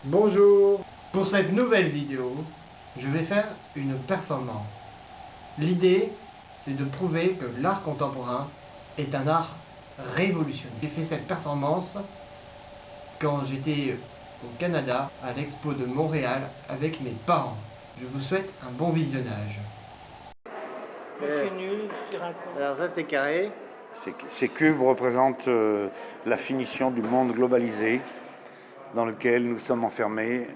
Bonjour. Pour cette nouvelle vidéo, je vais faire une performance. L'idée, c'est de prouver que l'art contemporain est un art révolutionnaire. J'ai fait cette performance quand j'étais au Canada, à l'expo de Montréal, avec mes parents. Je vous souhaite un bon visionnage. C'est nul, tu racontes. Alors ça c'est carré. Ces cubes représentent la finition du monde globalisé dans lequel nous sommes enfermés,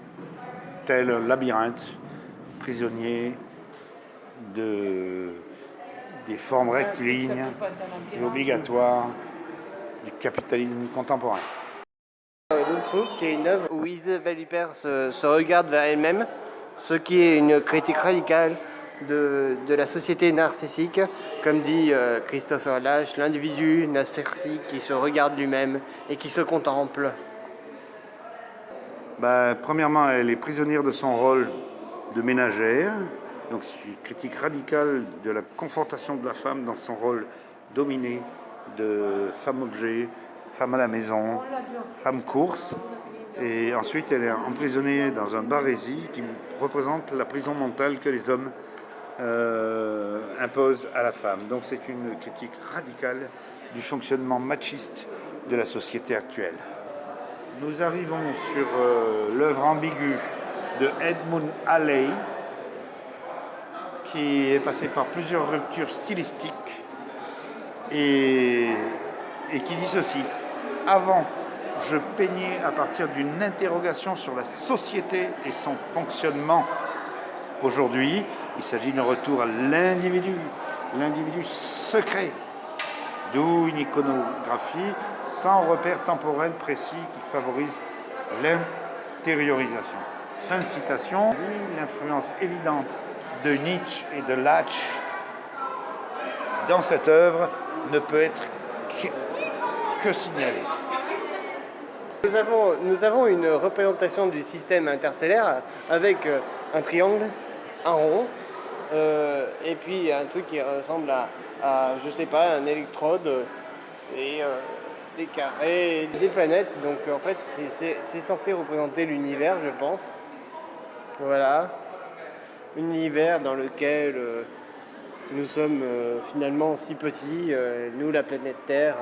tel un labyrinthe, prisonniers des formes rectilignes et obligatoires du capitalisme contemporain. L'Unflug, qui est une œuvre où Isabelle Huppert se regarde vers elle-même, ce qui est une critique radicale de la société narcissique, comme dit Christopher Lasch, l'individu narcissique qui se regarde lui-même et qui se contemple. Premièrement, elle est prisonnière de son rôle de ménagère, donc c'est une critique radicale de la confortation de la femme dans son rôle dominé de femme-objet, femme à la maison, femme course. Et ensuite, elle est emprisonnée dans un barésie qui représente la prison mentale que les hommes imposent à la femme. Donc c'est une critique radicale du fonctionnement machiste de la société actuelle. Nous arrivons sur l'œuvre ambiguë de Edmund Halley, qui est passé par plusieurs ruptures stylistiques et qui dit ceci. Avant, je peignais à partir d'une interrogation sur la société et son fonctionnement. Aujourd'hui, il s'agit d'un retour à l'individu secret, d'où une iconographie sans repère temporel précis qui favorise l'intériorisation. Fin de citation, l'influence évidente de Nietzsche et de Lach dans cette œuvre ne peut être que signalée. Nous avons une représentation du système interstellaire avec un triangle, un rond, et puis un truc qui ressemble à je sais pas, un électrode et des carrés, des planètes. Donc en fait, c'est censé représenter l'univers, je pense. Voilà, univers dans lequel nous sommes finalement si petits, nous la planète Terre.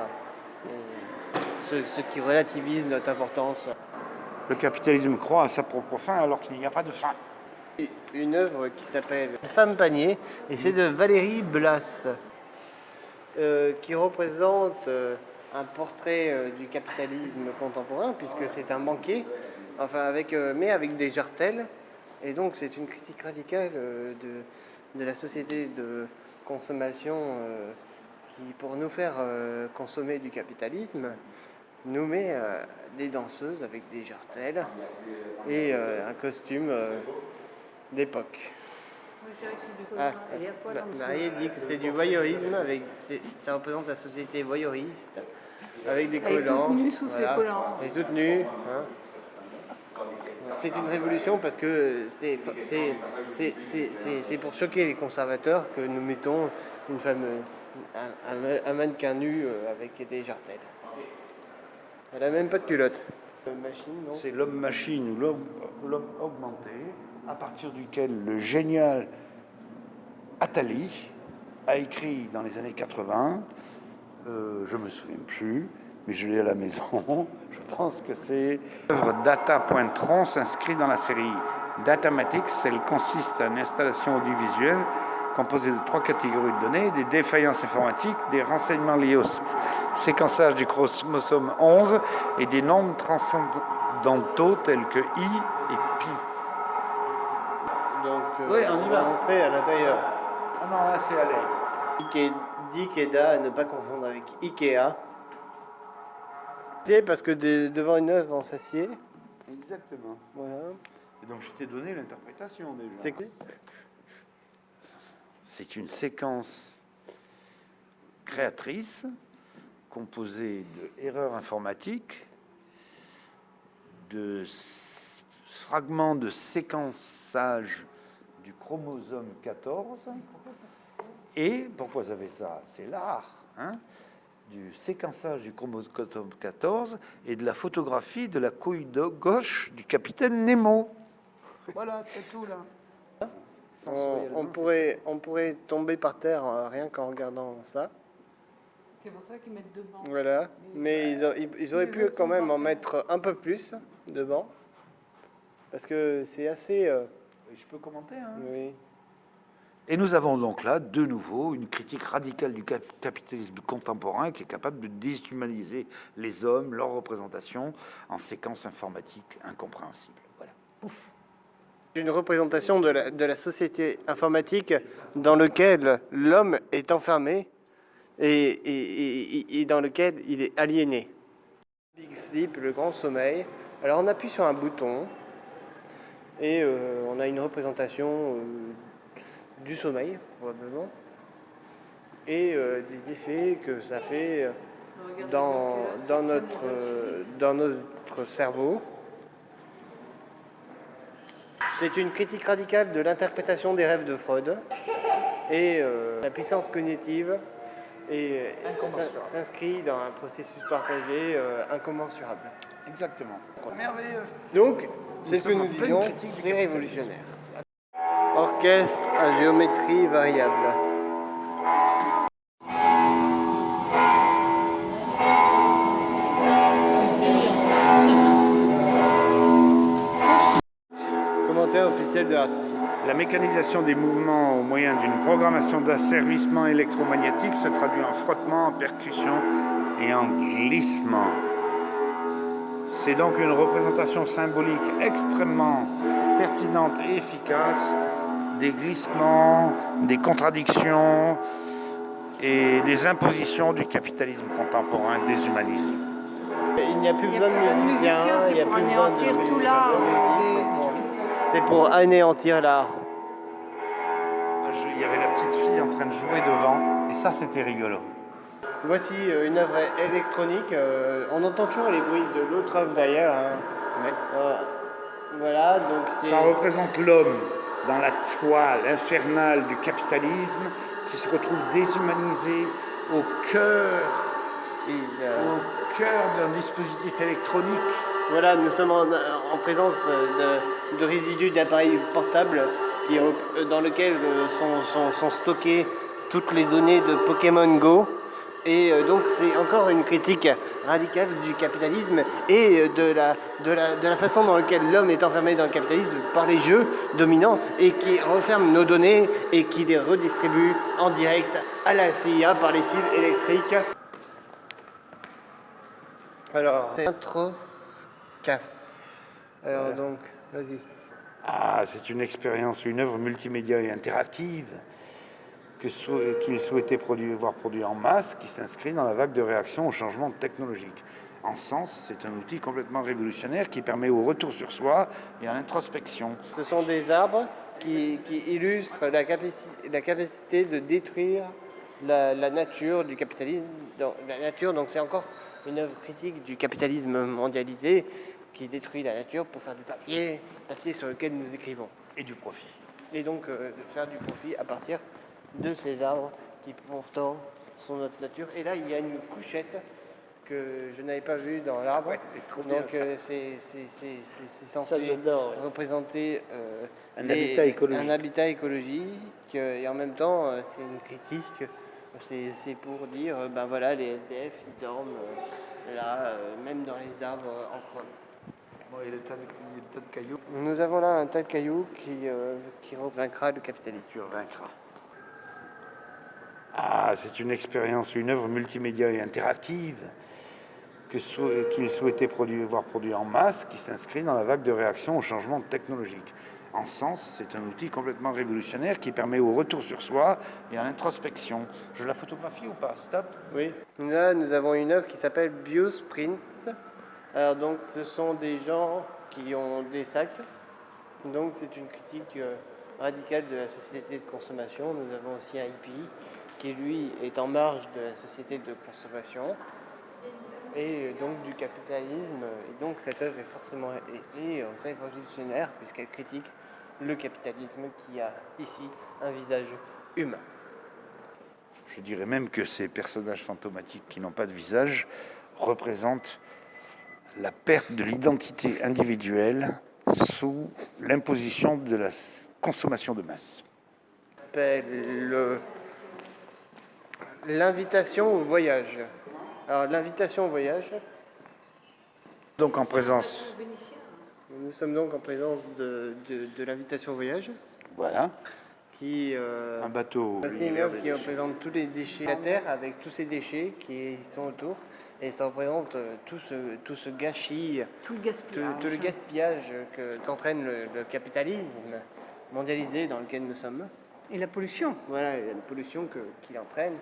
Ce qui relativise notre importance. Le capitalisme croit à sa propre fin alors qu'il n'y a pas de fin. Une œuvre qui s'appelle Femme panier, et c'est de Valérie Blas, qui représente un portrait du capitalisme contemporain, puisque c'est un banquier, enfin mais avec des jartelles, et donc c'est une critique radicale de la société de consommation qui, pour nous faire consommer du capitalisme, nous met des danseuses avec des jartelles et un costume d'époque. Marie dit que c'est du voyeurisme, ça représente la société voyeuriste, avec des collants. Elle est toute nue sous ses collants. Elle est toute nue. Hein. C'est une révolution parce que c'est pour choquer les conservateurs que nous mettons une femme, un mannequin nu avec des jartelles. Elle n'a même pas de culotte. C'est l'homme-machine ou l'homme augmenté, à partir duquel le génial Attali a écrit dans les années 80, je me souviens plus, mais je l'ai à la maison, je pense que c'est l'œuvre Data.tron s'inscrit dans la série Datamatics. Elle consiste à une installation audiovisuelle composé de 3 catégories de données, des défaillances informatiques, des renseignements liés au séquençage du chromosome 11 et des nombres transcendantaux tels que I et Pi. Donc, oui, on y va. Entrer à l'intérieur. Ah non, là c'est Alley. Ikeda, à ne pas confondre avec Ikea. C'est parce que devant une œuvre en s'assied. Exactement. Voilà. Et donc je t'ai donné l'interprétation déjà. C'est quoi? C'est une séquence créatrice composée d'erreurs informatiques, de fragments de séquençage du chromosome 14. Et pourquoi ça fait ça? C'est l'art. Hein, du séquençage du chromosome 14 et de la photographie de la couille gauche du capitaine Nemo. Voilà, c'est tout là. On pourrait tomber par terre rien qu'en regardant ça. C'est pour ça qu'ils mettent devant. Voilà, mais ils auraient pu quand même en mettre un peu plus devant. Parce que c'est assez... Je peux commenter, hein. Oui. Et nous avons donc là, de nouveau, une critique radicale du capitalisme contemporain qui est capable de déshumaniser les hommes, leur représentation, en séquences informatiques incompréhensibles. Voilà. Pouf. Une représentation de la société informatique dans laquelle l'homme est enfermé et dans lequel il est aliéné. Big Sleep, le grand sommeil. Alors on appuie sur un bouton et on a une représentation du sommeil, probablement, et des effets que ça fait dans notre cerveau. C'est une critique radicale de l'interprétation des rêves de Freud et la puissance cognitive et s'inscrit dans un processus partagé incommensurable. Exactement. Merveilleux. Donc, c'est ce que nous disons, c'est révolutionnaire. Orchestre à géométrie variable. Commentaire officiel de l'artiste. La mécanisation des mouvements au moyen d'une programmation d'asservissement électromagnétique se traduit en frottement, en percussion et en glissement. C'est donc une représentation symbolique extrêmement pertinente et efficace des glissements, des contradictions et des impositions du capitalisme contemporain déshumanisé. Il n'y a plus besoin de musiciens, il n'y a plus besoin de anéantir tout l'art. C'est pour anéantir l'art. Il y avait la petite fille en train de jouer devant, et ça c'était rigolo. Voici une œuvre électronique. On entend toujours les bruits de l'autre œuvre d'ailleurs. Hein. Ouais. Voilà, donc c'est... Ça représente l'homme dans la toile infernale du capitalisme qui se retrouve déshumanisé au cœur d'un dispositif électronique. Voilà, nous sommes en présence de résidus d'appareils portables dans lesquels sont stockées toutes les données de Pokémon Go. Et donc c'est encore une critique radicale du capitalisme et de la façon dans laquelle l'homme est enfermé dans le capitalisme par les jeux dominants et qui referment nos données et qui les redistribuent en direct à la CIA par les fils électriques. Alors, c'est Introscaf. Alors voilà. Donc, vas-y. Ah, c'est une expérience, une œuvre multimédia et interactive qu'il souhaitait voir produit en masse, qui s'inscrit dans la vague de réaction au changement technologique. En sens, c'est un outil complètement révolutionnaire qui permet au retour sur soi et à l'introspection. Ce sont des arbres qui illustrent la capacité de détruire la nature du capitalisme. La nature, donc c'est encore une œuvre critique du capitalisme mondialisé qui détruit la nature pour faire du papier sur lequel nous écrivons. Et du profit. Et donc de faire du profit à partir de ces arbres qui pourtant sont notre nature. Et là, il y a une couchette que je n'avais pas vue dans l'arbre. Ouais, c'est trop donc bien, c'est censé représenter un habitat écologique. Et en même temps, c'est une critique. C'est pour dire, ben voilà, les SDF, ils dorment là, même dans les arbres en croix. Bon, il y a le tas de cailloux. Nous avons là un tas de cailloux qui vaincra le capitalisme. Survaincra. Ah, c'est une expérience, une œuvre multimédia et interactive qu'il souhaitait voir produit en masse, qui s'inscrit dans la vague de réaction au changement technologique. En sens, c'est un outil complètement révolutionnaire qui permet au retour sur soi et à l'introspection. Je la photographie ou pas? Stop. Oui. Là, nous avons une œuvre qui s'appelle Biosprints. Alors donc, ce sont des gens qui ont des sacs. Donc, c'est une critique radicale de la société de consommation. Nous avons aussi un hippie qui, lui, est en marge de la société de consommation et donc du capitalisme. Et donc, cette œuvre est forcément révolutionnaire puisqu'elle critique le capitalisme qui a ici un visage humain. Je dirais même que ces personnages fantomatiques qui n'ont pas de visage représentent la perte de l'identité individuelle sous l'imposition de la consommation de masse. L'invitation au voyage. Alors l'invitation au voyage, Donc en présence, nous sommes donc en présence de l'invitation au voyage, voilà, qui un bateau. c'est une œuvre qui représente tous les déchets de la Terre avec tous ces déchets qui sont autour. Et ça représente tout ce gâchis, Tout le gaspillage. tout le gaspillage qu'entraîne le capitalisme mondialisé dans lequel nous sommes. Et la pollution. Voilà, la pollution qu'il entraîne.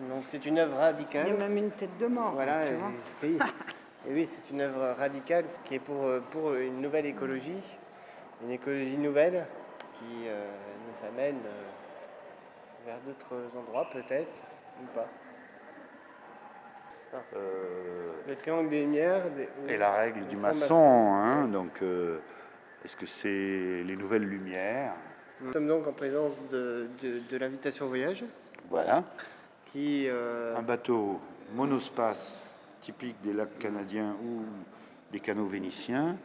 Donc c'est une œuvre radicale. Il y a même une tête de mort. Voilà, tu vois. oui. Et oui, c'est une œuvre radicale qui est pour une nouvelle écologie, une écologie nouvelle qui nous amène vers d'autres endroits peut-être, ou pas. Le triangle des lumières. Et la règle du maçon, hein, donc est-ce que c'est les nouvelles lumières? Nous sommes donc en présence de l'invitation au voyage, Voilà, qui un bateau monospace typique des lacs canadiens ou des canaux vénitiens,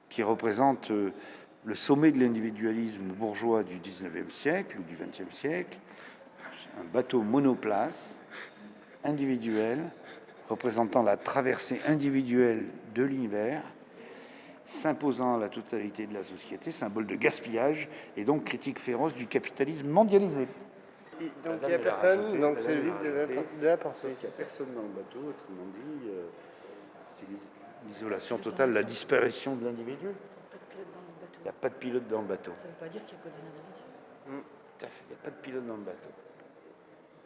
qui représente le sommet de l'individualisme bourgeois du 19e siècle ou du 20e siècle. Un bateau monoplace, individuel, représentant la traversée individuelle de l'univers, s'imposant à la totalité de la société, symbole de gaspillage et donc critique féroce du capitalisme mondialisé. donc il n'y a personne, donc c'est le vide de la pensée. Il n'y a personne dans le bateau, autrement dit, c'est l'isolation totale, la disparition de l'individu. Il n'y a pas de pilote dans le bateau. Ça ne veut pas dire qu'il n'y a pas des individus. Tout à fait, il n'y a pas de pilote dans le bateau.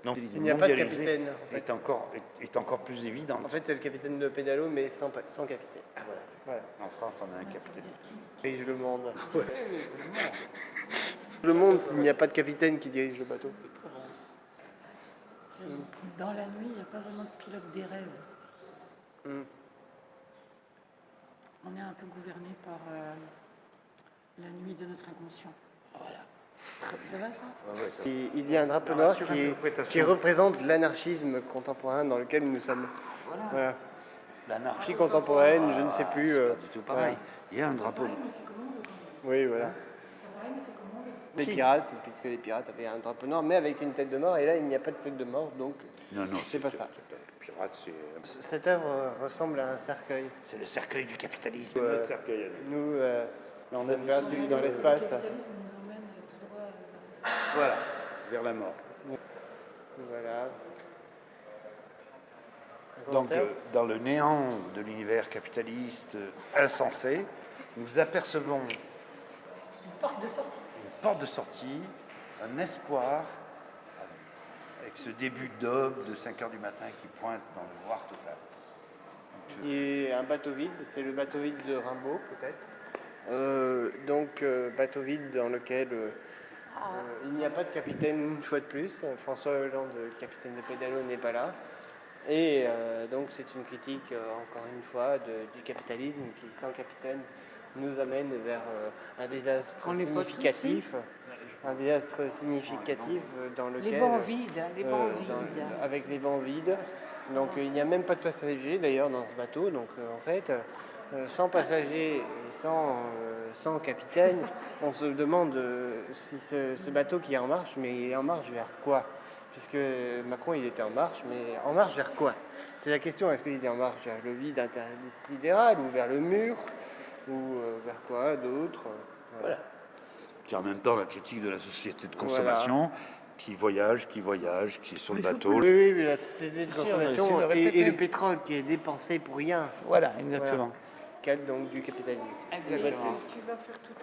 Non, Il n'y a pas de capitaine. En fait, est encore plus évident. en fait c'est le capitaine de pédalo, mais sans capitaine. Voilà. En France, on a un capitaine. Dirige le monde. Le monde, s'il n'y a pas de capitaine qui dirige le bateau. Dans la nuit, il n'y a pas vraiment de pilote des rêves. Mm. On est un peu gouverné par la nuit de notre inconscient. Voilà. Ça va ça? Il y a un drapeau Dans la noir surinterprétation. qui représente l'anarchisme contemporain dans lequel nous sommes. Voilà. L'anarchie Contemporaine, je ne sais plus. c'est pas du tout pareil. Il y a un drapeau. Oui, voilà. Des pirates, puisque les pirates avaient un drapeau noir, mais avec une tête de mort, et là il n'y a pas de tête de mort, donc Non, c'est pas ça. Le pirate, c'est Cette œuvre ressemble à un cercueil. le cercueil du capitalisme. Notre cercueil. Nous, on est perdu dans l'espace. Le capitalisme nous emmène tout droit vers ça. Voilà, vers la mort. Voilà. Donc, dans le néant de l'univers capitaliste insensé, nous apercevons Une porte de sortie. une porte de sortie, un espoir, avec ce début d'aube de 5 heures du matin qui pointe dans le noir total. Et un bateau vide, c'est le bateau vide de Rimbaud, peut-être. Bateau vide dans lequel il n'y a pas de capitaine une fois de plus. François Hollande, capitaine de pédalo, n'est pas là. Et donc c'est une critique, encore une fois, du capitalisme qui, sans capitaine, nous amène vers un désastre significatif. Un désastre significatif dans lequel... Les bancs vides, les bancs vides. Avec les bancs vides. Donc il n'y a même pas de passagers d'ailleurs dans ce bateau. Donc en fait, sans passagers et sans capitaine, on se demande si ce bateau qui est en marche, mais il est en marche vers quoi? Puisque Macron il était en marche, mais en marche vers quoi? C'est la question, est-ce qu'il est en marche vers le vide intersidéral ou vers le mur? Ou vers quoi d'autre? Voilà. C'est en même temps la critique de la société de consommation qui voyage, qui est sur le bateau. Oui, mais la société de Si, on a consommation essayé de répéter. et le pétrole qui est dépensé pour rien. Voilà, exactement. Cadre donc du capitalisme. Est-ce qu'il va faire tout